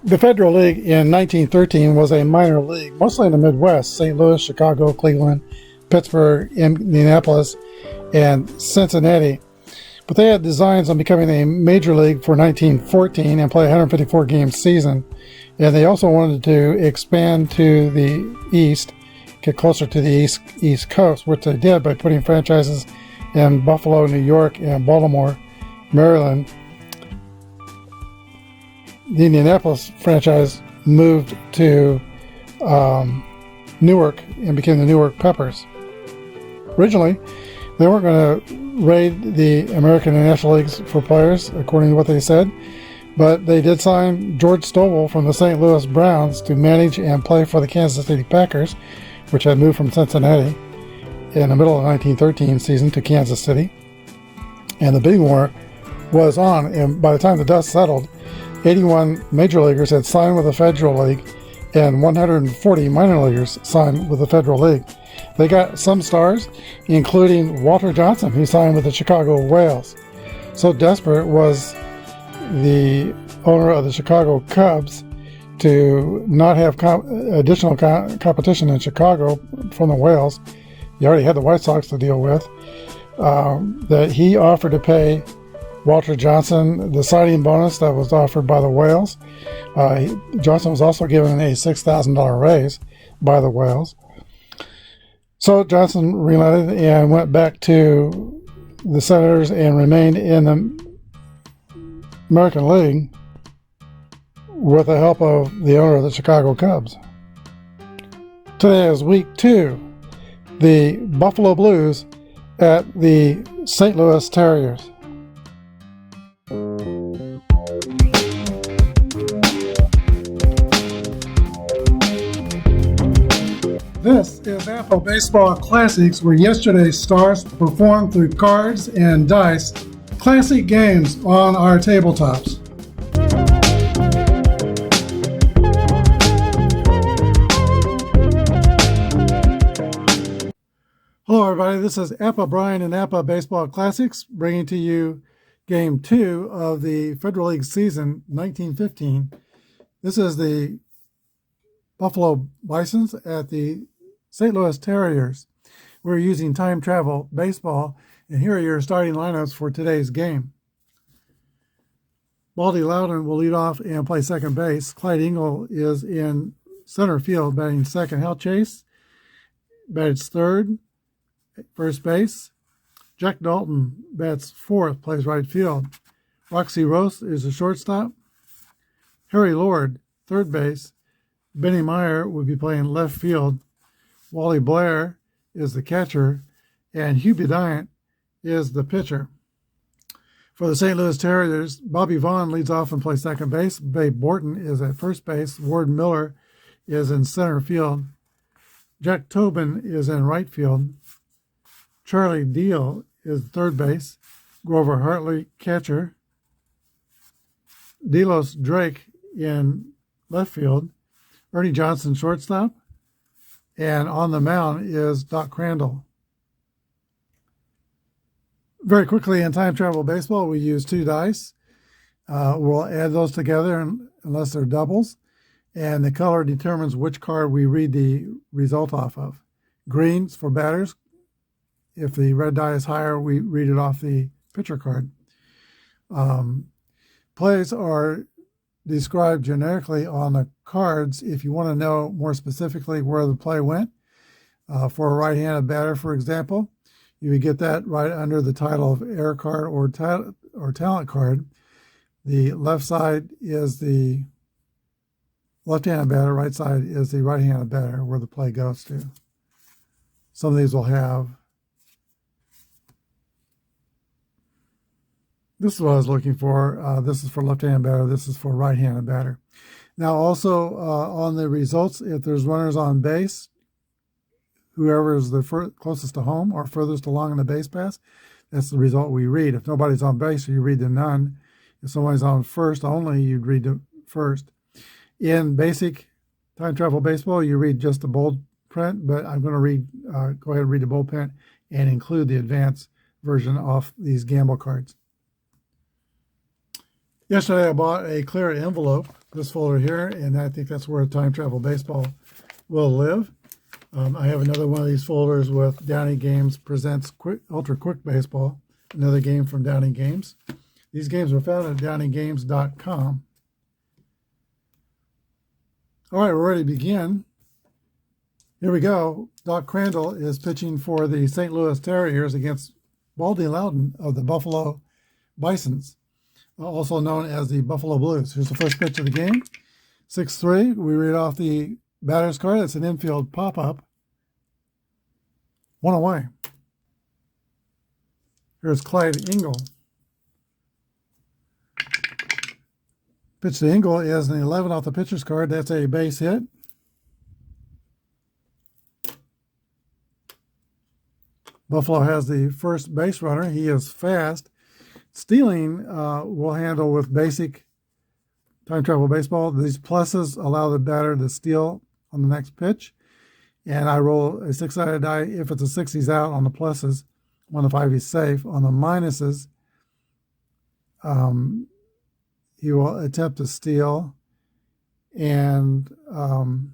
The Federal League in 1913 was a minor league, mostly in the Midwest: St. Louis, Chicago, Cleveland, Pittsburgh, Indianapolis, and Cincinnati. But they had designs on becoming a major league for 1914 and play a 154-game season. And they also wanted to expand to the east, get closer to the east coast, which they did by putting franchises in Buffalo, New York, and Baltimore, Maryland. The Indianapolis franchise moved to Newark and became the Newark Peppers. Originally, they weren't going to raid the American and National Leagues for players, according to what they said, but they did sign George Stovall from the St. Louis Browns to manage and play for the Kansas City Packers, which had moved from Cincinnati in the middle of the 1913 season to Kansas City. And the bidding war was on, and by the time the dust settled, 81 major leaguers had signed with the Federal League, and 140 minor leaguers signed with the Federal League. They got some stars, including Walter Johnson, who signed with the Chicago Whales. So desperate was the owner of the Chicago Cubs to not have additional competition in Chicago from the Whales. He already had the White Sox to deal with, that he offered to pay Walter Johnson the signing bonus that was offered by the Whales. Johnson was also given a $6,000 raise by the Whales. So Johnson relented and went back to the Senators and remained in the American League with the help of the owner of the Chicago Cubs. Today is week 2. The Buffalo Blues at the St. Louis Terriers. This is Apba Baseball Classics, where yesterday's stars performed through cards and dice, classic games on our tabletops. Hello everybody, this is Apba Brian and Apba Baseball Classics, bringing to you Game 2 of the Federal League season 1915. This is the Buffalo Bisons at the St. Louis Terriers. We're using time travel baseball, and here are your starting lineups for today's game. Baldy Loudon will lead off and play second base. Clyde Engel is in center field, batting second. Hal Chase bats third. First base. Jack Dalton bats fourth, plays right field. Roxy Rose is a shortstop. Harry Lord, third base. Benny Meyer will be playing left field. Wally Blair is the catcher, and Hugh Bryant is the pitcher. For the St. Louis Terriers, Bobby Vaughn leads off and plays second base. Babe Borton is at first base. Ward Miller is in center field. Jack Tobin is in right field. Charlie Deal is third base. Grover Hartley, catcher. Delos Drake in left field. Ernie Johnson, shortstop. And on the mound is Doc Crandall. Very quickly in time travel baseball, we use 2 dice. We'll add those together unless they're doubles. And the color determines which card we read the result off of. Green's for batters. If the red die is higher, we read it off the pitcher card. Plays are described generically on the cards. If you want to know more specifically where the play went, for a right-handed batter, for example, you would get that right under the title of error card or talent card. The left side is the left-handed batter, right side is the right-handed batter, where the play goes to. Some of these will have, this is what I was looking for. This is for left-handed batter. This is for right-handed batter. Now, also on the results, if there's runners on base, whoever is the closest to home or furthest along in the base pass, that's the result we read. If nobody's on base, you read the none. If somebody's on first only, you'd read the first. In basic time travel baseball, you read just the bold print, but I'm going to go ahead and read the bold print and include the advanced version off these gamble cards. Yesterday I bought a clear envelope, this folder here, and I think that's where Time Travel Baseball will live. I have another one of these folders with Downey Games Presents Ultra Quick Baseball, another game from Downey Games. These games were found at downeygames.com. All right, we're ready to begin. Here we go. Doc Crandall is pitching for the St. Louis Terriers against Baldy Loudon of the Buffalo Bisons, also known as the Buffalo Blues. Here's the first pitch of the game. 6-3. We read off the batter's card. It's an infield pop-up. 1 away. Here's Clyde Engel. Pitch to Engel is an 11 off the pitcher's card. That's a base hit. Buffalo has the first base runner. He is fast. Stealing will handle with basic Time Travel Baseball. These pluses allow the batter to steal on the next pitch. And I roll a 6-sided die. If it's a 6, he's out. On the pluses, 1 to 5, he's safe. On the minuses, he will attempt to steal. And 1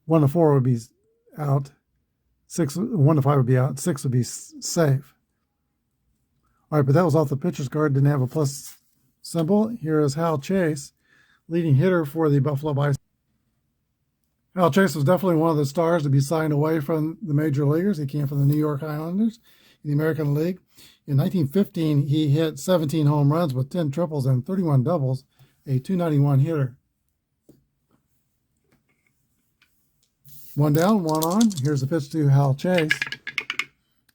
to 4 would be out. 1 to 5 would be out. 6 would be safe. All right, but that was off the pitcher's card. Didn't have a plus symbol. Here is Hal Chase, leading hitter for the Buffalo Bisons. Hal Chase was definitely one of the stars to be signed away from the major leaguers. He came from the New York Islanders in the American League. In 1915, he hit 17 home runs with 10 triples and 31 doubles, a .291 hitter. 1 down, 1 on. Here's the pitch to Hal Chase.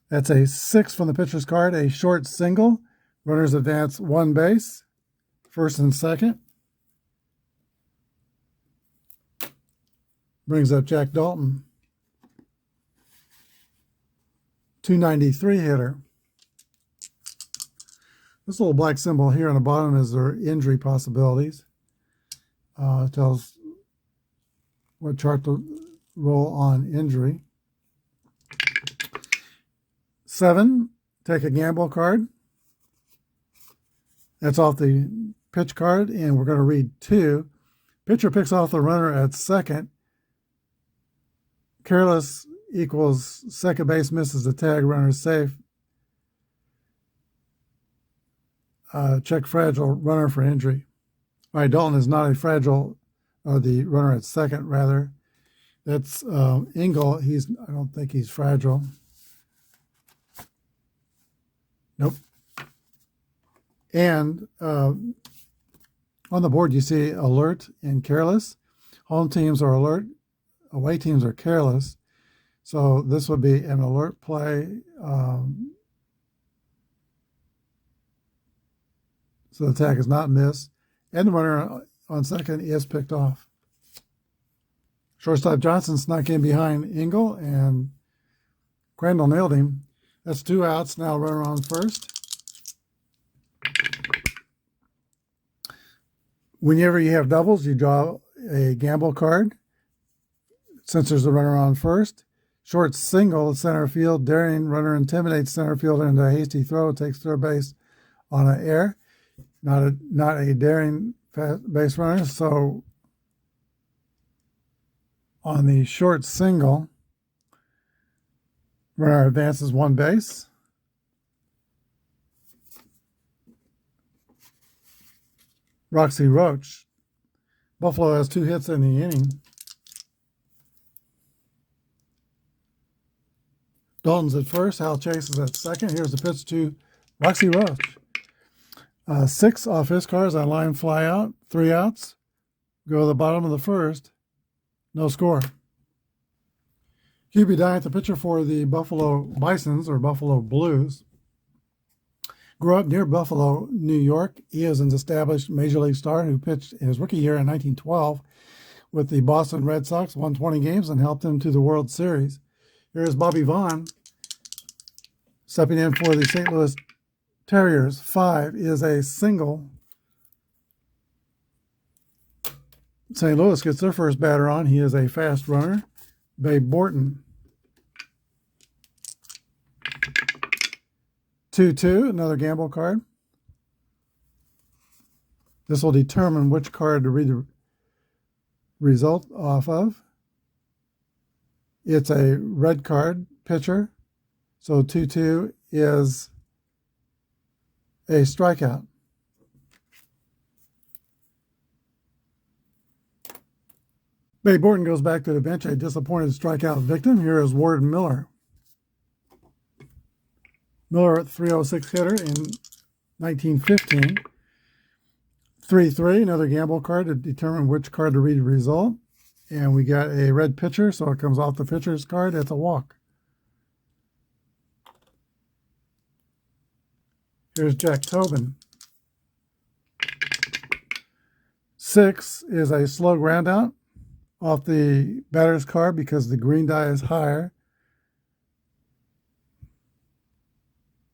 That's a 6 from the pitcher's card, a short single. Runners advance 1 base, first and second. Brings up Jack Dalton. .293 hitter. This little black symbol here on the bottom is their injury possibilities. Tells what chart to roll on injury. 7, take a gamble card. That's off the pitch card, and we're going to read 2. Pitcher picks off the runner at second. Careless equals second base misses the tag, runner safe. Check fragile, runner for injury. All right, Dalton is not a fragile, the runner at second, rather. That's Engel. I don't think he's fragile. Nope. And on the board, you see alert and careless. Home teams are alert. Away teams are careless. So this would be an alert play. So the tag is not missed. And the runner on second is picked off. Shortstop Johnson snuck in behind Engel, and Crandall nailed him. That's 2 outs. Now runner on first. Whenever you have doubles, you draw a gamble card. Since there's a runner on first. Short single, center field. Daring runner intimidates center fielder into a hasty throw. Takes third base on an error. Not a daring base runner. So on the short single, runner advances 1 base. Roxy Roach. Buffalo has 2 hits in the inning. Dalton's at first. Hal Chase is at second. Here's the pitch to Roxy Roach. 6 off his cards. On line fly out. 3 outs. Go to the bottom of the first. No score. QB Dye, the pitcher for the Buffalo Bisons, or Buffalo Blues. Grew up near Buffalo, New York. He is an established Major League star who pitched his rookie year in 1912 with the Boston Red Sox, won 20 games, and helped them to the World Series. Here's Bobby Vaughn stepping in for the St. Louis Terriers. 5 is a single. St. Louis gets their first batter on. He is a fast runner, Babe Borton. 2-2, another gamble card. This will determine which card to read the result off of. It's a red card, pitcher. So 2-2 is a strikeout. Babe Borton goes back to the bench, a disappointed strikeout victim. Here is Ward Miller. Miller, 306 hitter in 1915. 3-3, another gamble card to determine which card to read the result. And we got a red pitcher, so it comes off the pitcher's card. It's a walk. Here's Jack Tobin. 6 is a slow ground out off the batter's card because the green die is higher.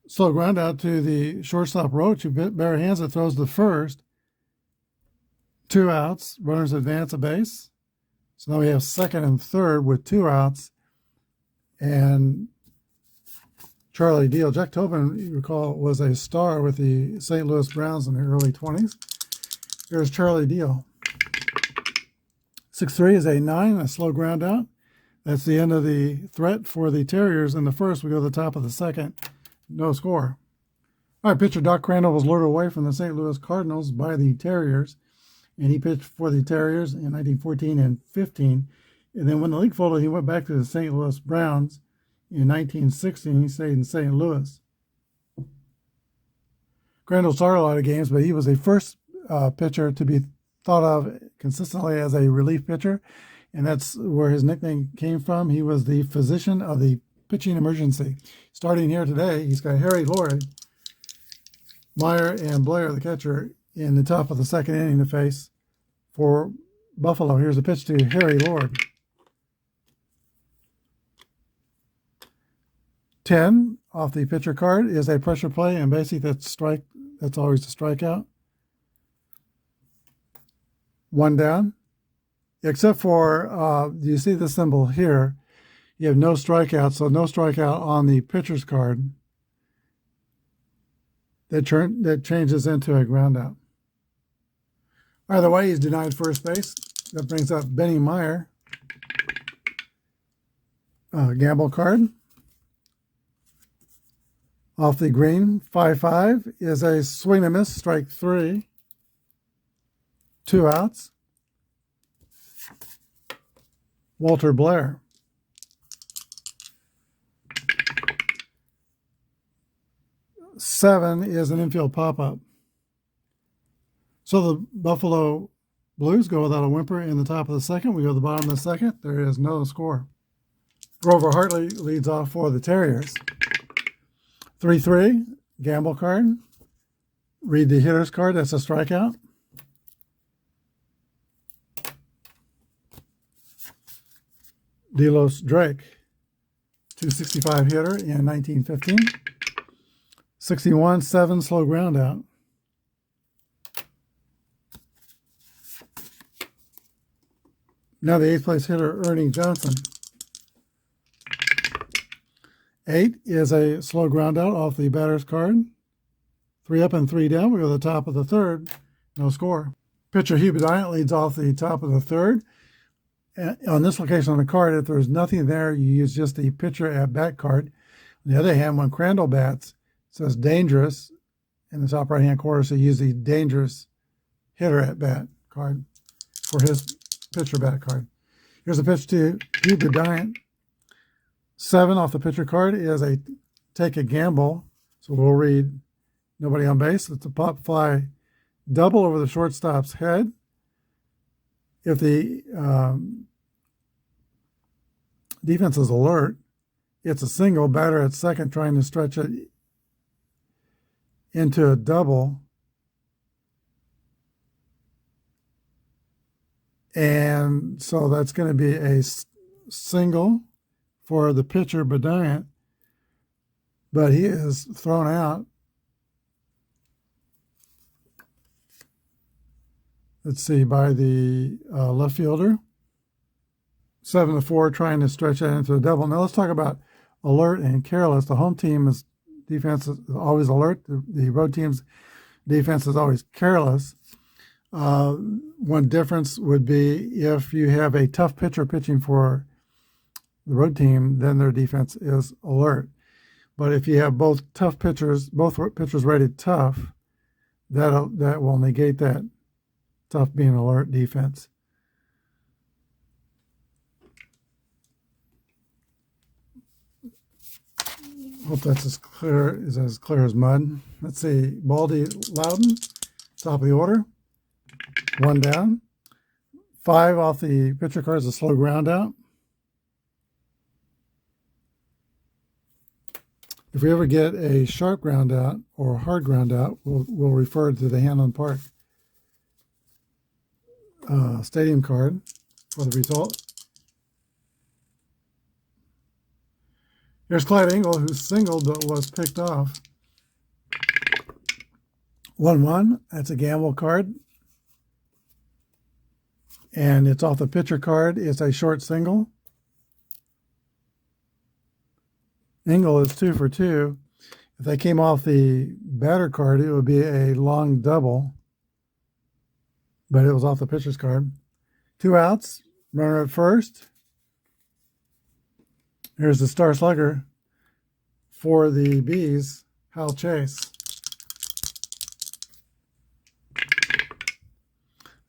Slow ground out to the shortstop Roach, who bare hands it, throws the first. 2 outs, runners advance a base. So now we have second and third with 2 outs. And Charlie Deal. Jack Tobin, you recall, was a star with the St. Louis Browns in the early 20s. Here's Charlie Deal. 6-3 is a 9, a slow ground out. That's the end of the threat for the Terriers. In the first, we go to the top of the second. No score. All right, pitcher Doc Crandall was lured away from the St. Louis Cardinals by the Terriers, and he pitched for the Terriers in 1914 and 15. And then when the league folded, he went back to the St. Louis Browns in 1916. He stayed in St. Louis. Crandall started a lot of games, but he was the first pitcher to be thought of consistently as a relief pitcher, and that's where his nickname came from. He was the physician of the pitching emergency. Starting here today, he's got Harry Lord, Meyer, and Blair, the catcher, in the top of the second inning to face for Buffalo. Here's a pitch to Harry Lord. 10 off the pitcher card is a pressure play, and basically that's always a strikeout. 1 down. Except for, you see the symbol here, you have no strikeout, so no strikeout on the pitcher's card. That changes into a ground out. Either way, he's denied first base. That brings up Benny Meyer. Gamble card. Off the green, 5-5 is a swing and miss, strike 3. 2 outs. Walter Blair. Seven is an infield pop-up. So the Buffalo Blues go without a whimper in the top of the second. We go to the bottom of the second. There is no score. Grover Hartley leads off for the Terriers. 3-3, gamble card. Read the hitter's card. That's a strikeout. Delos Drake, 265 hitter in 1915. 61, 7, slow ground out. Now the 8th place hitter, Ernie Johnson. 8 is a slow ground out off the batter's card. 3 up and 3 down. We go to the top of the third. No score. Pitcher Hugh Bryant leads off the top of the third. And on this location on the card, if there's nothing there, you use just the pitcher at bat card. On the other hand, when Crandall bats, it says dangerous in the top right-hand corner, so you use the dangerous hitter at bat card for his pitcher bat card. Here's a pitch to Hugh Bryant. 7 off the pitcher card is a take a gamble. So we'll read nobody on base. It's a pop fly double over the shortstop's head. If the defense is alert, it's a single. Batter at second trying to stretch it into a double. And so that's going to be a single for the pitcher, Bryant. But he is thrown out. Let's see, by the left fielder. 7-4, trying to stretch that into a double. Now let's talk about alert and careless. The home team is defense is always alert. The road team's defense is always careless. One difference would be if you have a tough pitcher pitching for the road team, then their defense is alert. But if you have both pitchers rated tough, that will negate that tough being alert defense. Hope that's as clear as mud. Let's see, Baldy Loudon, top of the order. 1 down. 5 off the pitcher card is a slow ground out. If we ever get a sharp ground out or hard ground out, we'll refer to the Hanlon Park stadium card for the result. Here's Clyde Engel, who singled but was picked off. 1-1. That's a gamble card. And it's off the pitcher card. It's a short single. Engel is 2 for 2. If they came off the batter card, it would be a long double. But it was off the pitcher's card. 2 outs. Runner at first. Here's the star slugger for the Bees, Hal Chase.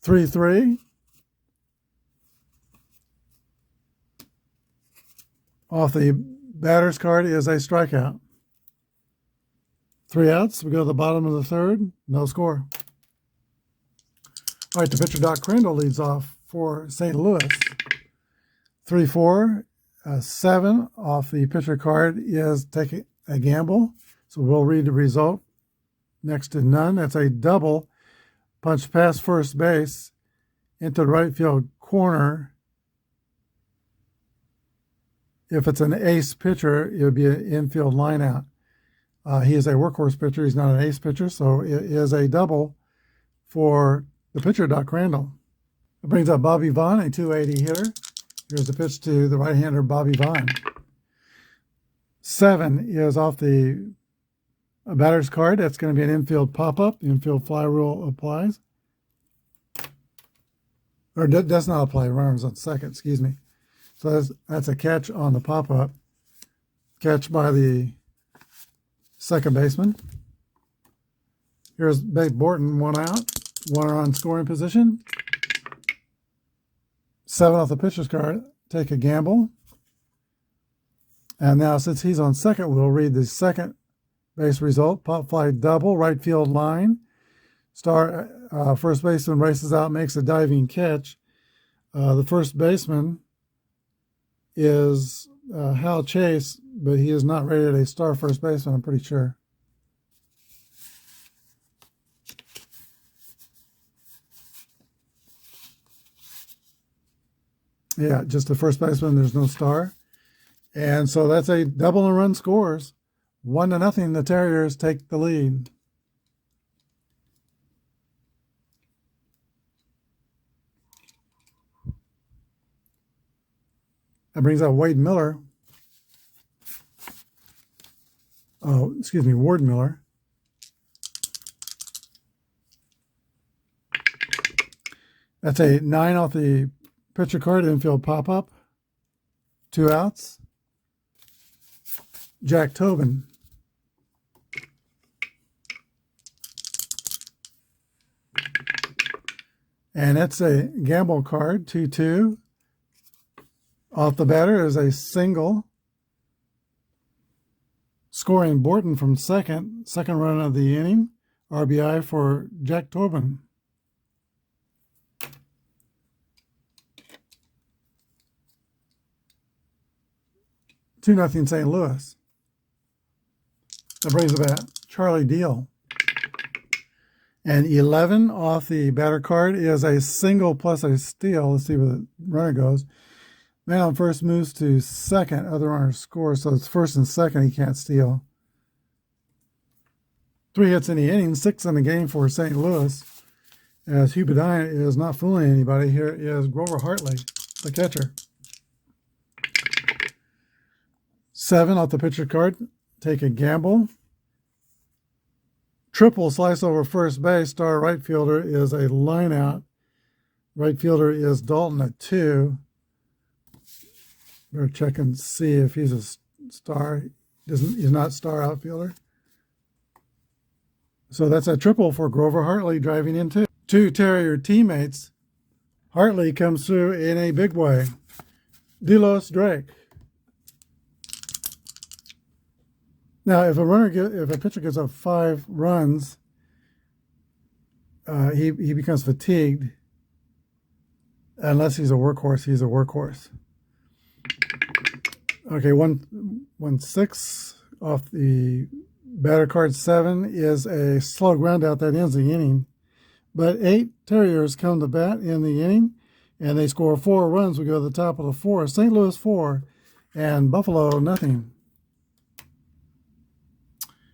3-3. Off the batter's card is a strikeout. 3 outs. We go to the bottom of the third. No score. All right, the pitcher Doc Crandall leads off for St. Louis. 3-4. 7 off the pitcher card is taking a gamble. So we'll read the result. Next to none. That's a double. Punch past first base into the right field corner. If it's an ace pitcher, it would be an infield line out. He is a workhorse pitcher. He's not an ace pitcher, so it is a double for the pitcher, Doc Crandall. It brings up Bobby Vaughn, a 280 hitter. Here's the pitch to the right-hander, Bobby Vaughn. 7 is off the batter's card. That's going to be an infield pop-up. Infield fly rule applies. Or does not apply. Runner's on second, excuse me. So that's a catch on the pop-up. Catch by the second baseman. Here's Babe Borton, 1 out. 1 on scoring position. 7 off the pitcher's card. Take a gamble. And now, since he's on second, we'll read the second base result. Pop fly double, right field line. First baseman races out, makes a diving catch. The first baseman is Hal Chase, but he is not rated a star first baseman, I'm pretty sure. Yeah, just the first baseman. There's no star. And so that's a double and run scores. 1-0. The Terriers take the lead. That brings out Wade Miller. Ward Miller. That's a 9 off the pitcher card, infield pop-up. 2 outs. Jack Tobin. And it's a gamble card, 2-2. Off the batter is a single. Scoring Borton from second run of the inning. RBI for Jack Tobin. Two nothing St. Louis. That brings it back. Charlie Deal. And 11 off the batter card is a single plus a steal. Let's see where the runner goes. Man on first moves to second. Other runner scores. So it's first and second. He can't steal. 3 hits in the inning. 6 in the game for St. Louis. As Hugh Bediant is not fooling anybody. Here is Grover Hartley, the catcher. 7 off the pitcher card. Take a gamble. triple slice over first base. Star right fielder is a line out. Right fielder is Dalton at 2. Better check and see if he's a star. He's not star outfielder. So that's a triple for Grover Hartley driving in 2. 2 Terrier teammates. Hartley comes through in a big way. Delos Drake. Now, if a pitcher gives up 5 runs, he becomes fatigued. Unless he's a workhorse, he's a workhorse. Okay, 1-6 off the batter card 7 is a slow ground out that ends the inning. But 8 Terriers come to bat in the inning, and they score 4 runs. We go to the top of the 4. St. Louis 4 and Buffalo nothing.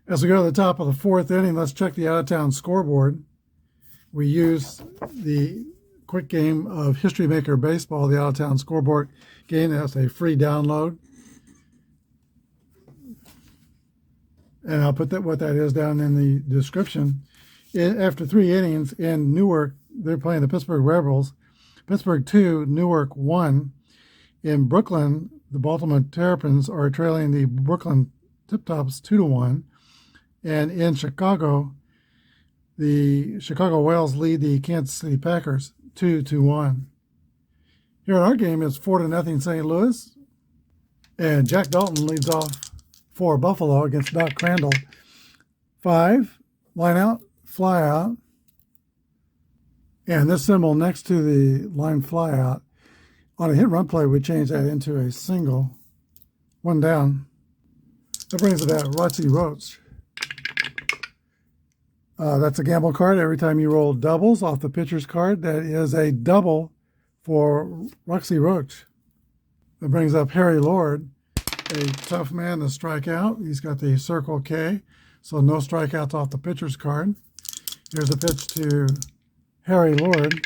As we go to the top of the 4th inning, let's check the out-of-town scoreboard. We use the quick game of History Maker Baseball, the out-of-town scoreboard game. That's a free download. And I'll put what that is down in the description. After 3 innings in Newark, they're playing the Pittsburgh Rebels. Pittsburgh 2, Newark 1. In Brooklyn, the Baltimore Terrapins are trailing the Brooklyn Tip-Tops 2-1. And in Chicago, the Chicago Whales lead the Kansas City Packers 2-1. Here in our game, it's 4-0 St. Louis. And Jack Dalton leads off for Buffalo against Doc Crandall. 5, line out, fly out. And this symbol next to the line fly out, on a hit run play, we change that into a single. 1 down. That brings it at Roxy Roach. That's a gamble card. Every time you roll doubles off the pitcher's card, that is a double for Roxy Roach. That brings up Harry Lord, a tough man to strike out. He's got the Circle K, so no strikeouts off the pitcher's card. Here's a pitch to Harry Lord.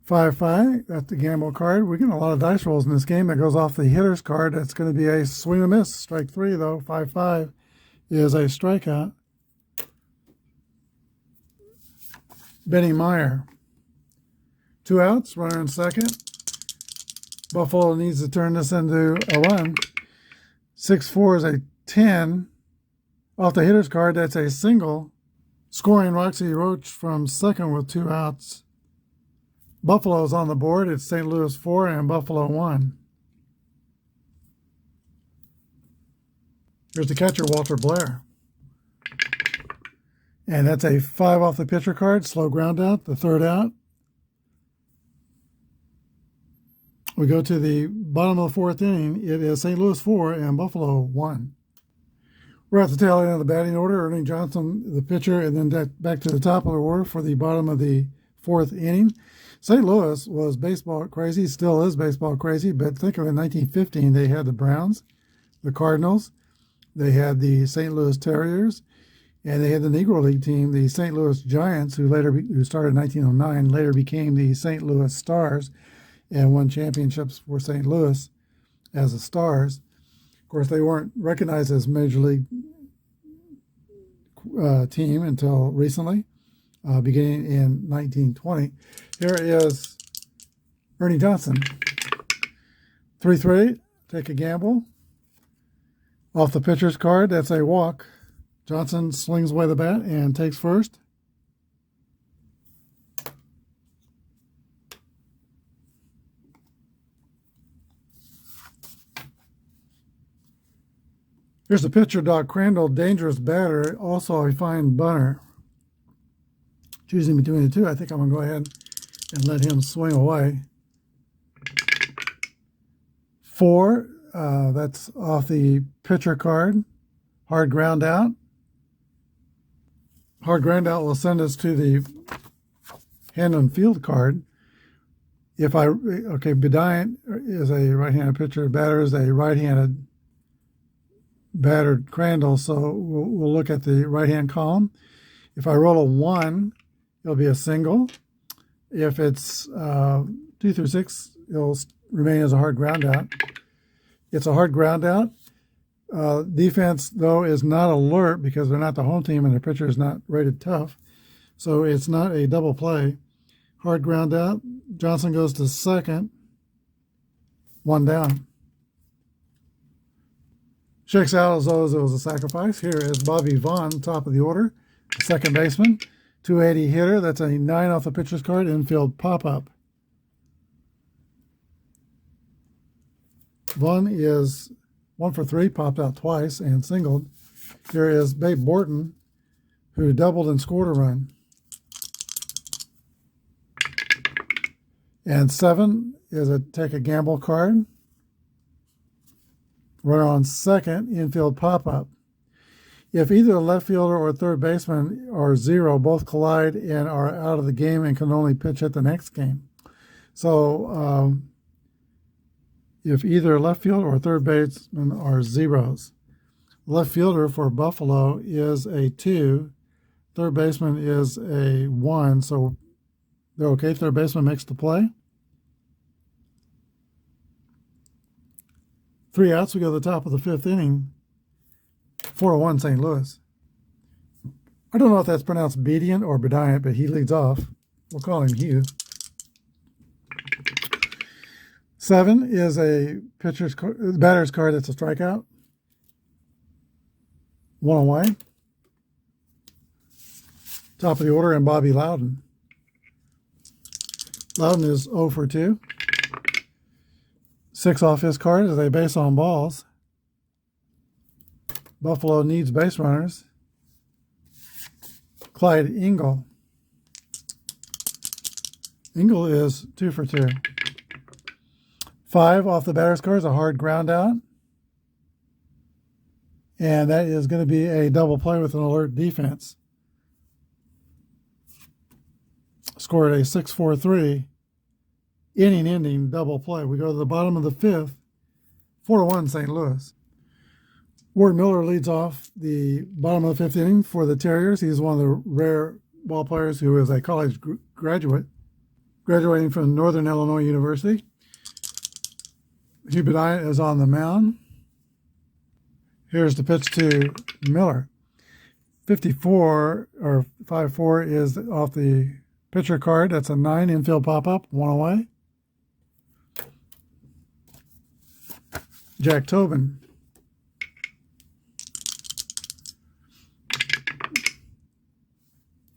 5-5, that's the gamble card. We're getting a lot of dice rolls in this game. That goes off the hitter's card. That's going to be a swing and miss. Strike 3, though. 5-5 is a strikeout. Benny Meyer. 2 outs, runner in second. Buffalo needs to turn this into a run. 6-4 is a 10. Off the hitter's card, that's a single. Scoring Roxy Roach from second with 2 outs. Buffalo's on the board. It's St. Louis 4 and Buffalo 1. Here's the catcher, Walter Blair. And that's a 5 off the pitcher card. Slow ground out, the 3rd out. We go to the bottom of the 4th inning. It is St. Louis 4 and Buffalo 1. We're at the tail end of the batting order. Ernie Johnson, the pitcher, and then back to the top of the order for the bottom of the 4th inning. St. Louis was baseball crazy, still is baseball crazy, but think of it, in 1915, they had the Browns, the Cardinals, they had the St. Louis Terriers, and they had the Negro League team, the St. Louis Giants, who started in 1909, later became the St. Louis Stars and won championships for St. Louis as the Stars. Of course, they weren't recognized as Major League team until recently, beginning in 1920. Here is Ernie Johnson. 3-3, take a gamble. Off the pitcher's card, that's a walk. Johnson slings away the bat and takes first. Here's the pitcher, Doc Crandall, dangerous batter, also a fine bunter. Choosing between the two, I think I'm going to go ahead and let him swing away. 4, that's off the pitcher card. Hard ground out. Hard ground out will send us to the hand on field card. Bediant is a right-handed pitcher. Batter is a right-handed battered Crandall, so we'll look at the right-hand column. If I roll a 1, it'll be a single. If it's 2 through 6, it'll remain as a hard ground out. It's a hard ground out. Defense, though, is not alert because they're not the home team and their pitcher is not rated tough. So it's not a double play. Hard ground out. Johnson goes to second. One down. Shakes out as though it was a sacrifice. Here is Bobby Vaughn, top of the order. Second baseman. 280 hitter. That's a 9 off the pitcher's card. Infield pop-up. Vaughn is 1 for 3, popped out twice and singled. Here is Babe Borton, who doubled and scored a run. And 7 is a take a gamble card. Runner on second, infield pop-up. If either the left fielder or third baseman are 0, both collide and are out of the game and can only pitch at the next game. So if either left fielder or third baseman are 0s. Left fielder for Buffalo is a 2. Third baseman is a 1, so they're okay. Third baseman makes the play. 3 outs, we go to the top of the 5th inning. 4-1 St. Louis. I don't know if that's pronounced Bediant or Bediant, but he leads off. We'll call him Hugh. 7 is a batter's card that's a strikeout. 1 away. Top of the order, and Bobby Loudon. Loudon is 0 for 2. 6 off his card is a base on balls. Buffalo needs base runners. Clyde Engel. Engel is 2 for 2. 5 off the batter's card is a hard ground out. And that is going to be a double play with an alert defense. Scored a 6-4-3 inning-ending double play. We go to the bottom of the 5th. 4-1 St. Louis. Ward Miller leads off the bottom of the 5th inning for the Terriers. He's one of the rare ball players who is a college graduate, graduating from Northern Illinois University. Hugh Bediant is on the mound. Here's the pitch to Miller. 54 or 5-4 is off the pitcher card. That's a 9 infield pop-up, 1 away. Jack Tobin.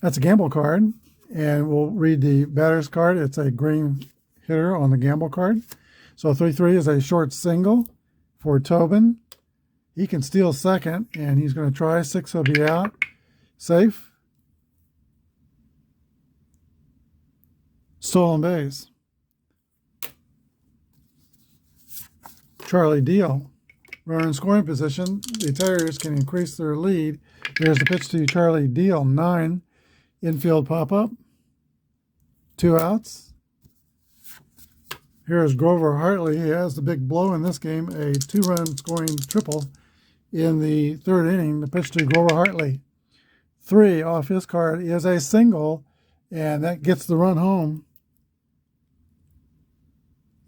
That's a gamble card, and we'll read the batter's card. It's a green hitter on the gamble card. So 3-3 is a short single for Tobin. He can steal second, and he's going to try. 6 will be out. Safe. Stolen base. Charlie Deal. Runner in scoring position. The Terriers can increase their lead. There's the pitch to Charlie Deal. 9. Infield pop-up. 2 outs. Here's Grover Hartley. He has the big blow in this game. A 2-run scoring triple in the 3rd inning. The pitch to Grover Hartley. 3 off his card is a single, and that gets the run home.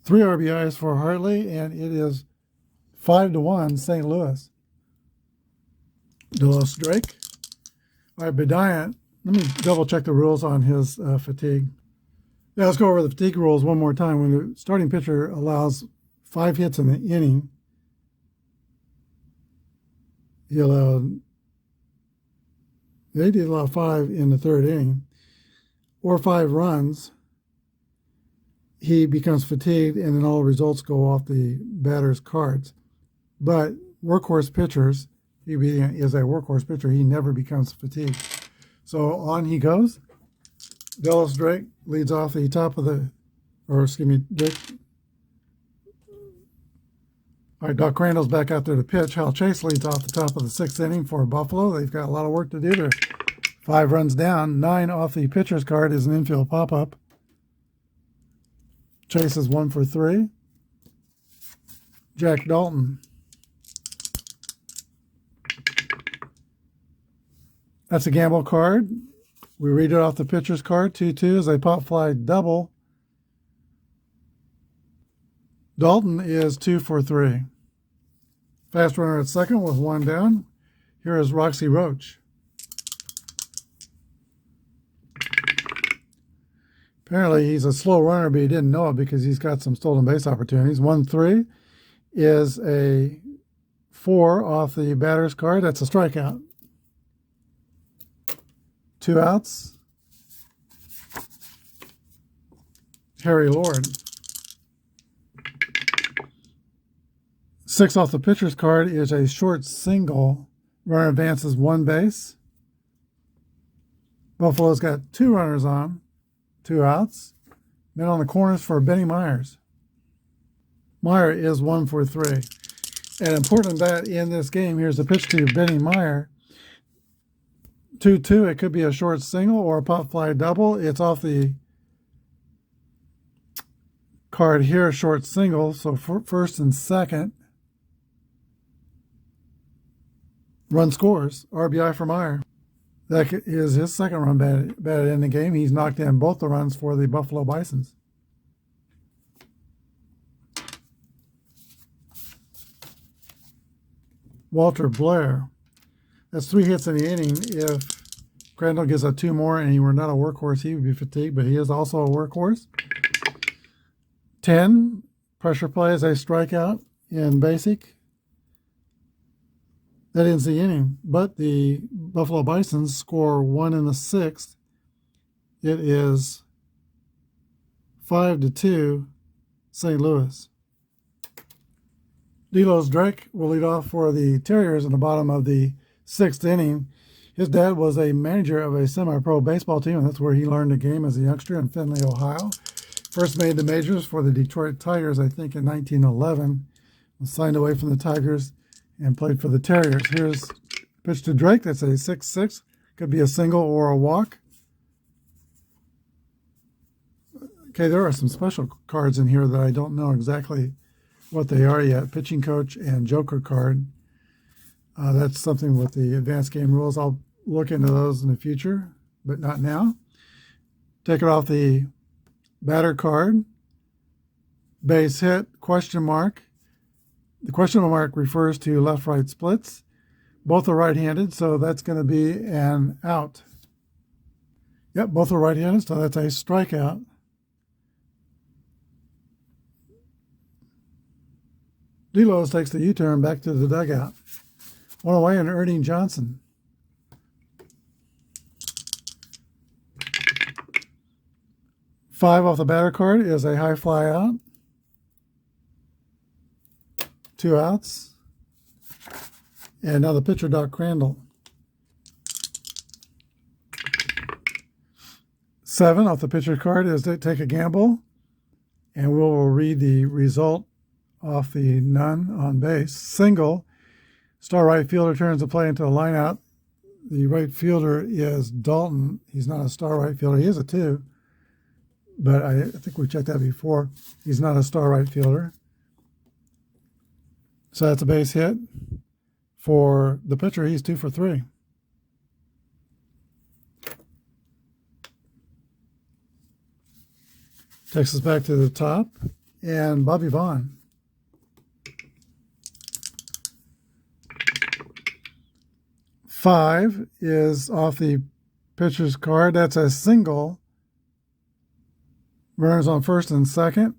3 RBIs for Hartley, and it is 5-1 St. Louis. Delos Drake. All right, Bediant. Let me double check the rules on his fatigue. Yeah, let's go over the fatigue rules one more time. When the starting pitcher allows 5 hits in the inning, they did allow 5 in the 3rd inning, or 5 runs, he becomes fatigued, and then all results go off the batter's cards. But workhorse pitchers, he is a workhorse pitcher, he never becomes fatigued. So on he goes. Delos Drake leads off the top of the, Drake. All right, Doc Crandall's back out there to pitch. Hal Chase leads off the top of the 6th inning for Buffalo. They've got a lot of work to do. They're 5 runs down. 9 off the pitcher's card is an infield pop-up. Chase is 1 for 3. Jack Dalton. That's a gamble card. We read it off the pitcher's card. 2-2 is a pop fly double. Dalton is 2 for 3. Fast runner at second with one down. Here is Roxy Roach. Apparently he's a slow runner, but he didn't know it because he's got some stolen base opportunities. 1-3 is a 4 off the batter's card. That's a strikeout. 2 outs. Harry Lord. 6 off the pitcher's card is a short single. Runner advances 1 base. Buffalo's got 2 runners on, 2 outs. Men on the corners for Benny Myers. Meyer is 1 for 3. And important that in this game, here's the pitch to Benny Meyer. 2-2, it could be a short single or a pop fly double. It's off the card here, short single. So first and second. Run scores, RBI for Meyer. That is his second run batted in the game. He's knocked in both the runs for the Buffalo Bisons. Walter Blair. That's 3 hits in the inning. If Crandall gives up 2 more and he were not a workhorse, he would be fatigued, but he is also a workhorse. 10, pressure play is a strikeout in basic. That ends the inning, but the Buffalo Bisons score 1 in the 6th. It is 5-2 St. Louis. Delos Drake will lead off for the Terriers in the bottom of the 6th inning. His dad was a manager of a semi-pro baseball team, and that's where he learned the game as a youngster in Findlay, Ohio. First made the majors for the Detroit Tigers, I think, in 1911. Was signed away from the Tigers and played for the Terriers. Here's pitch to Drake. That's a 6-6. Could be a single or a walk. Okay, there are some special cards in here that I don't know exactly what they are yet. Pitching coach and joker card. That's something with the advanced game rules. I'll look into those in the future, but not now. Take it off the batter card. Base hit, question mark. The question mark refers to left-right splits. Both are right-handed, so that's going to be an out. Yep, both are right-handed, so that's a strikeout. Delos takes the U-turn back to the dugout. 1 away and Ernie Johnson. Five off the batter card is a high fly out. 2 outs. And now the pitcher, Doc Crandall. 7 off the pitcher card is to take a gamble. And we will read the result off the none on base. Single. Star right fielder turns the play into a line out. The right fielder is Dalton. He's not a star right fielder. He is a 2. But I think we checked that before. He's not a star right fielder. So that's a base hit. For the pitcher, he's 2 for 3. Takes us back to the top. And Bobby Vaughn. 5 is off the pitcher's card. That's a single. Runners on first and second.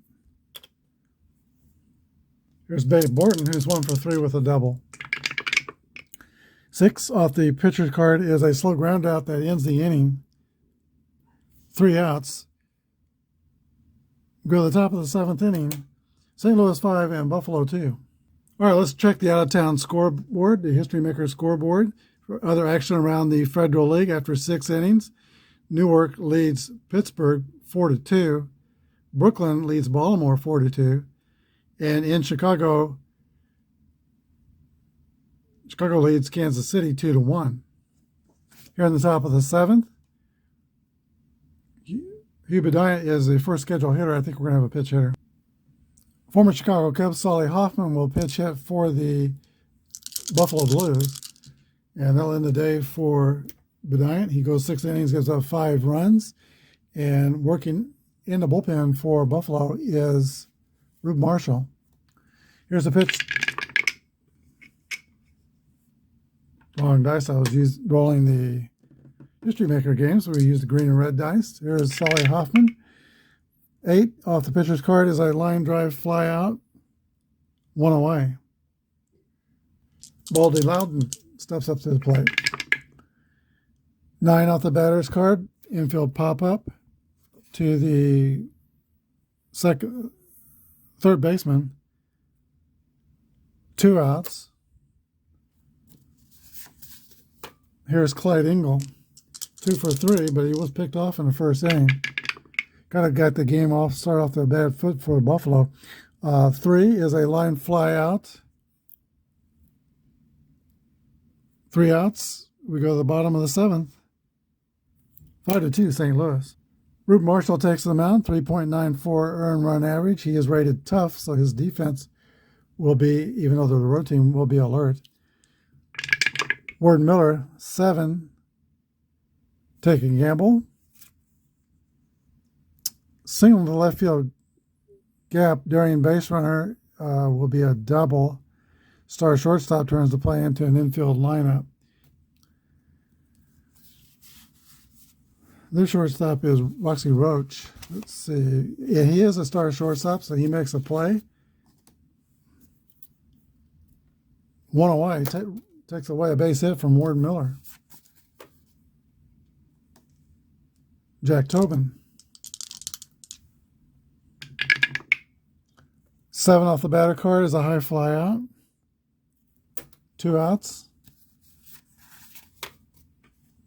Here's Babe Borton, who's 1 for 3 with a double. 6 off the pitcher's card is a slow ground out that ends the inning. 3 outs. Go to the top of the 7th inning. St. Louis 5 and Buffalo 2. All right, let's check the out-of-town scoreboard, the History Maker scoreboard. For other action around the Federal League after 6 innings, Newark leads Pittsburgh 4-2. Brooklyn leads Baltimore 4-2. And in Chicago leads Kansas City 2-1. Here on the top of the 7th, Hugh Bediant is the first scheduled hitter. I think we're going to have a pitch hitter. Former Chicago Cubs Solly Hoffman will pitch hit for the Buffalo Blues. And they'll end the day for Bediant. He goes 6 innings, gives up 5 runs. And working in the bullpen for Buffalo is Rube Marshall. Here's a pitch Wrong dice. I was rolling the History Maker game, so we used the green and red dice. Here's Sally Hoffman. 8 off the pitcher's card is a line drive fly out. 1 away. Baldy Loudon steps up to the plate. 9 off the batter's card. Infield pop-up to the third baseman. 2 outs. Here's Clyde Ingle. 2 for 3, but he was picked off in the first inning. Kind of got the game off, start off to a bad foot for Buffalo. 3 is a line fly out. 3 outs. We go to the bottom of the 7th. 5-2 St. Louis. Rube Marshall takes the mound, 3.94 earned run average. He is rated tough, so his defense will be, even though they're the road team, will be alert. Ward Miller, 7. Taking gamble. Single to left field gap. Darian base runner will be a double. Star shortstop turns the play into an infield lineup. This shortstop is Roxy Roach. Let's see. Yeah, he is a star shortstop, so he makes a play. 1 away. Takes away a base hit from Ward Miller. Jack Tobin. 7 off the batter card is a high fly out. 2 outs.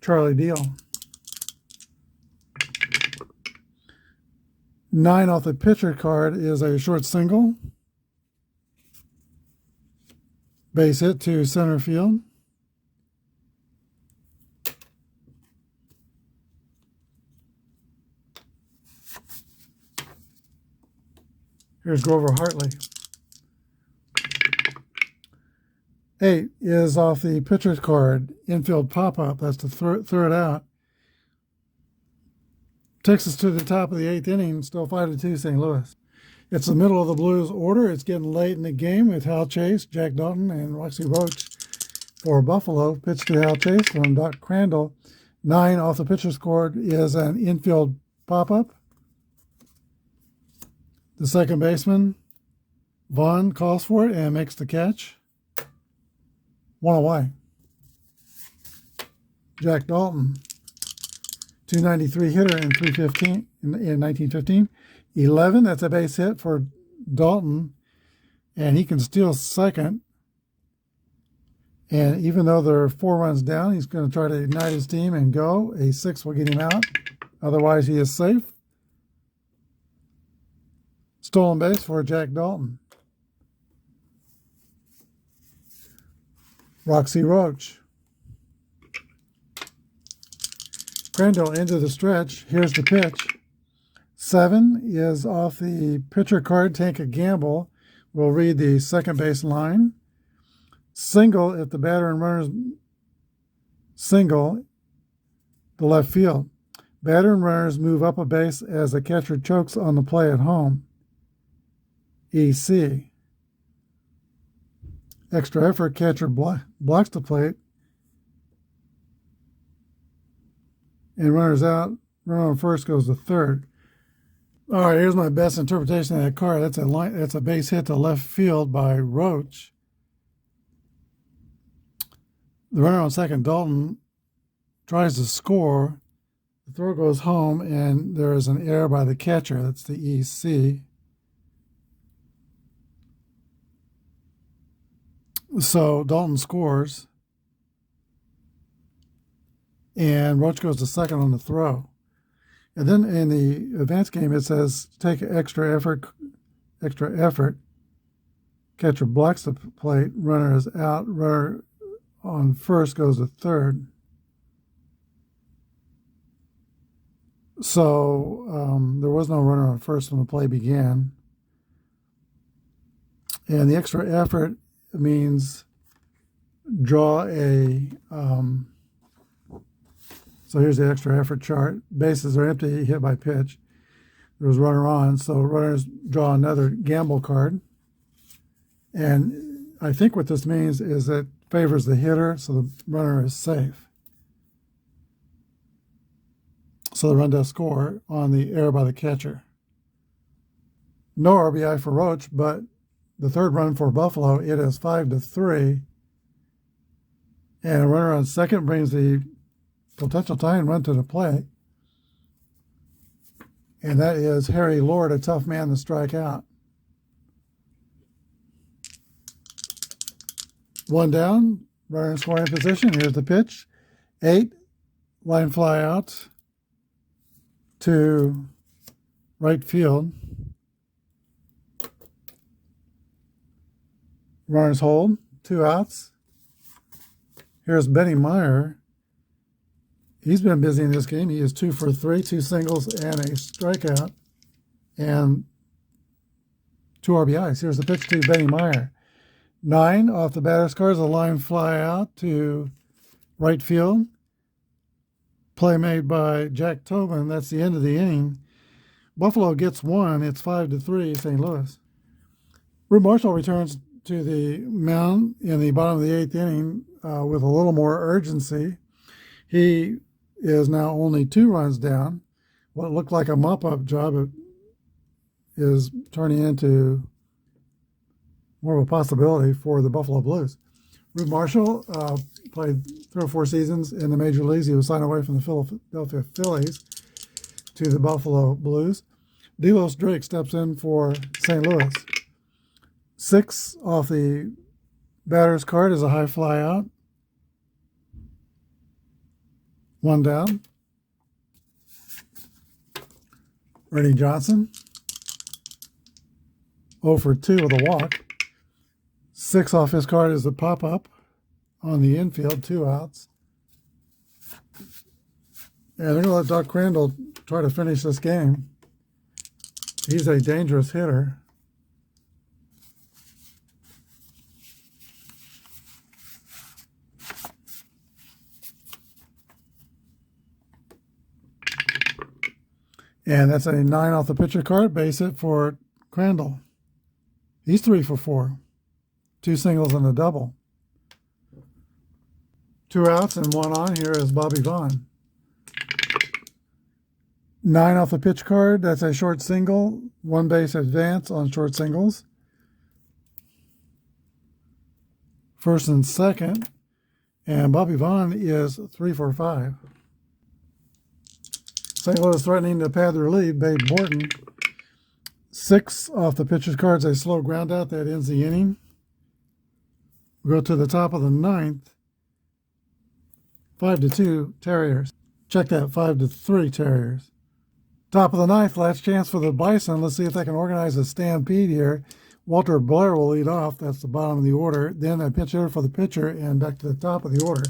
Charlie Deal. 9 off the pitcher card is a short single. Base hit to center field. Here's Grover Hartley. 8 is off the pitcher's card. Infield pop-up. That's the third out. Takes us to the top of the 8th inning. Still 5-2 St. Louis. It's the middle of the Blues order. It's getting late in the game with Hal Chase, Jack Dalton, and Roxy Roach for Buffalo. Pitch to Hal Chase from Doc Crandall. 9 off the pitcher's card is an infield pop-up. The second baseman, Vaughn, calls for it and makes the catch. 1 away. Jack Dalton, 293 hitter in 315 in 1915. 11, that's a base hit for Dalton, and he can steal second. And even though there are 4 runs down, he's going to try to ignite his team and go. A 6 will get him out. Otherwise, he is safe. Stolen base for Jack Dalton. Roxy Roach. Crandall into the stretch. Here's the pitch. 7 is off the pitcher card. Take a gamble. We'll read the second base line. Single if the batter and runners single the left field. Batter and runners move up a base as the catcher chokes on the play at home. EC. Extra effort, catcher blocks the plate. And runners out. Runner on first goes to third. All right, here's my best interpretation of that card. That's a base hit to left field by Roach. The runner on second, Dalton, tries to score. The throw goes home, and there is an error by the catcher. That's the EC. So Dalton scores, and Roach goes to second on the throw. And then in the advanced game, it says take extra effort. Catcher blocks the plate. Runner is out. Runner on first goes to third. So there was no runner on first when the play began. And the extra effort means draw a, so here's the extra effort chart. Bases are empty, hit by pitch. There was runner on, so runners draw another gamble card. And I think what this means is that favors the hitter, so the runner is safe. So the run does score on the error by the catcher. No RBI for Roach, but the third run for Buffalo, it is 5-3. And a runner on second brings the potential tying run to the plate. And that is Harry Lord, a tough man to strike out. One down, runner in scoring position. Here's the pitch. 8, line fly out to right field. Runners hold, 2 outs. Here's Benny Meyer. He's been busy in this game. He is 2 for 3, 2 singles and a strikeout, and 2 RBIs. Here's the pitch to Benny Meyer. 9 off the batter's cards, a line fly out to right field. Play made by Jack Tobin. That's the end of the inning. Buffalo gets 1. It's 5-3 St. Louis. Rube Marshall returns to the mound in the bottom of the 8th inning with a little more urgency. He is now only 2 runs down. What looked like a mop-up job is turning into more of a possibility for the Buffalo Blues. Rube Marshall played 3 or 4 seasons in the major leagues. He was signed away from the Philadelphia Phillies to the Buffalo Blues. Delos Drake steps in for St. Louis. 6 off the batter's card is a high fly out. 1 down. Ernie Johnson, 0 for 2 with a walk. 6 off his card is a pop-up on the infield, 2 outs. And they're going to let Doc Crandall try to finish this game. He's a dangerous hitter. And that's a 9 off the pitcher card, base hit for Crandall. He's 3 for 4. 2 singles and a double. 2 outs and 1 on. Here is Bobby Vaughn. 9 off the pitch card. That's a short single. 1 base advance on short singles. First and second. And Bobby Vaughn is 3 for 5. St. Louis threatening to pad their lead. Babe Morton. 6 off the pitcher's cards. A slow ground out. That ends the inning. We go to the top of the 9th. 5-2 Terriers. Check that, 5-3 Terriers. Top of the 9th, last chance for the Bison. Let's see if they can organize a stampede here. Walter Blair will lead off. That's the bottom of the order. Then a pinch hitter for the pitcher and back to the top of the order.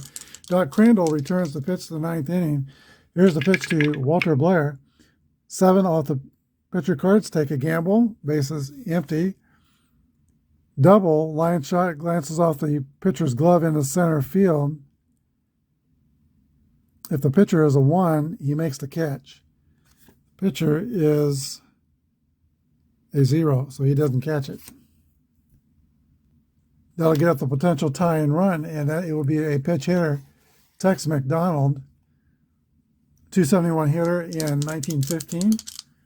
Doc Crandall returns the pitch to the 9th inning. Here's the pitch to Walter Blair. 7 off the pitcher cards. Take a gamble. Bases empty. Double. Line shot glances off the pitcher's glove into center field. If the pitcher is a 1, he makes the catch. Pitcher is a 0, so he doesn't catch it. That'll get up the potential tie-in run, and that it will be a pitch hitter, Tex McDonald, 271 hitter in 1915,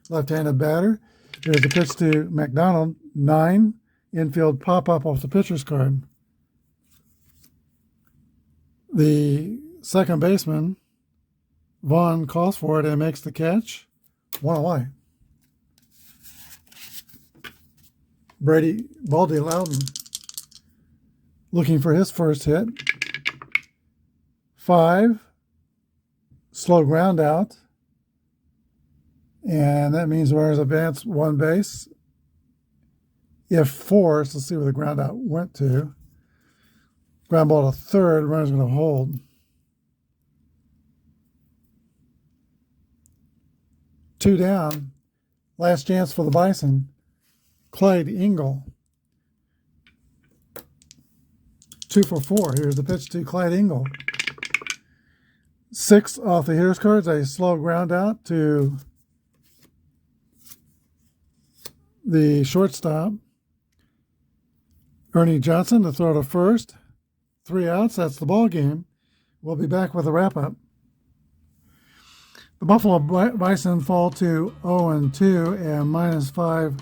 left-handed batter. Here's the pitch to McDonald, 9, infield pop-up off the pitcher's card. The second baseman, Vaughn, calls for it and makes the catch. 1 away. Baldy Loudon looking for his first hit. 5, slow ground out. And that means runners advance 1 base. If 4, so let's see where the ground out went to. Ground ball to third, runner's going to hold. 2 down. Last chance for the Bison. Clyde Engel. 2 for 4. Here's the pitch to Clyde Engel. 6 off the hitter's cards. A slow ground out to the shortstop. Ernie Johnson to throw to first. 3 outs. That's the ball game. We'll be back with a wrap-up. The Buffalo Bison fall to 0-2 and -5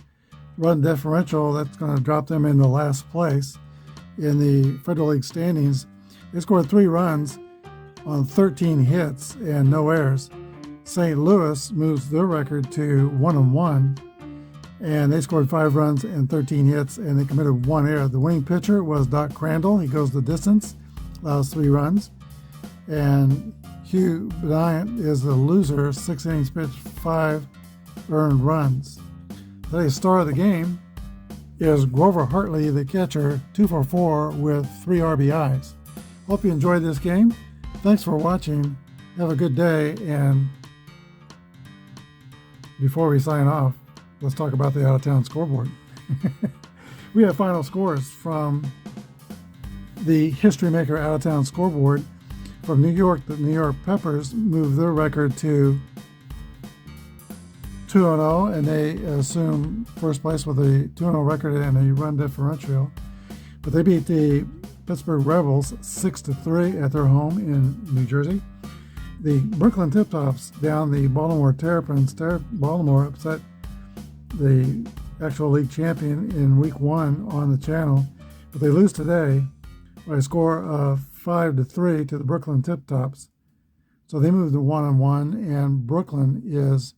run differential. That's going to drop them into last place in the Federal League standings. They scored 3 runs on 13 hits and no errors. St. Louis moves their record to 1-1, and they scored 5 runs and 13 hits, and they committed 1 error. The winning pitcher was Doc Crandall. He goes the distance, allows 3 runs, and Hugh Bryant is the loser, 6 innings pitched, 5 earned runs. Today's star of the game is Grover Hartley, the catcher, 2 for 4 with 3 RBIs. Hope you enjoyed this game. Thanks for watching. Have a good day, and before we sign off, let's talk about the out-of-town scoreboard. We have final scores from the History Maker out-of-town scoreboard. From New York, the New York Peppers moved their record to 2-0, and they assume first place with a 2-0 record and a run differential. But they beat the Pittsburgh Rebels 6-3 at their home in New Jersey. The Brooklyn Tip-Tops down the Baltimore Terrapins. Baltimore upset the actual league champion in week 1 on the channel, but they lose today by a score of 5-3 to the Brooklyn Tip-Tops. So they moved to 1-1, and Brooklyn is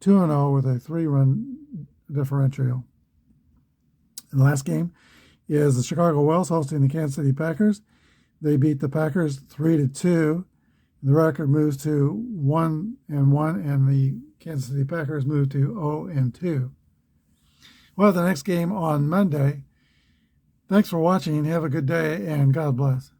2-0 with a 3-run differential. And the last game is the Chicago Whales hosting the Kansas City Packers. They beat the Packers 3-2. The record moves to 1-1, and the Kansas City Packers move to 0-2. We'll have the next game on Monday. Thanks for watching. Have a good day, and God bless.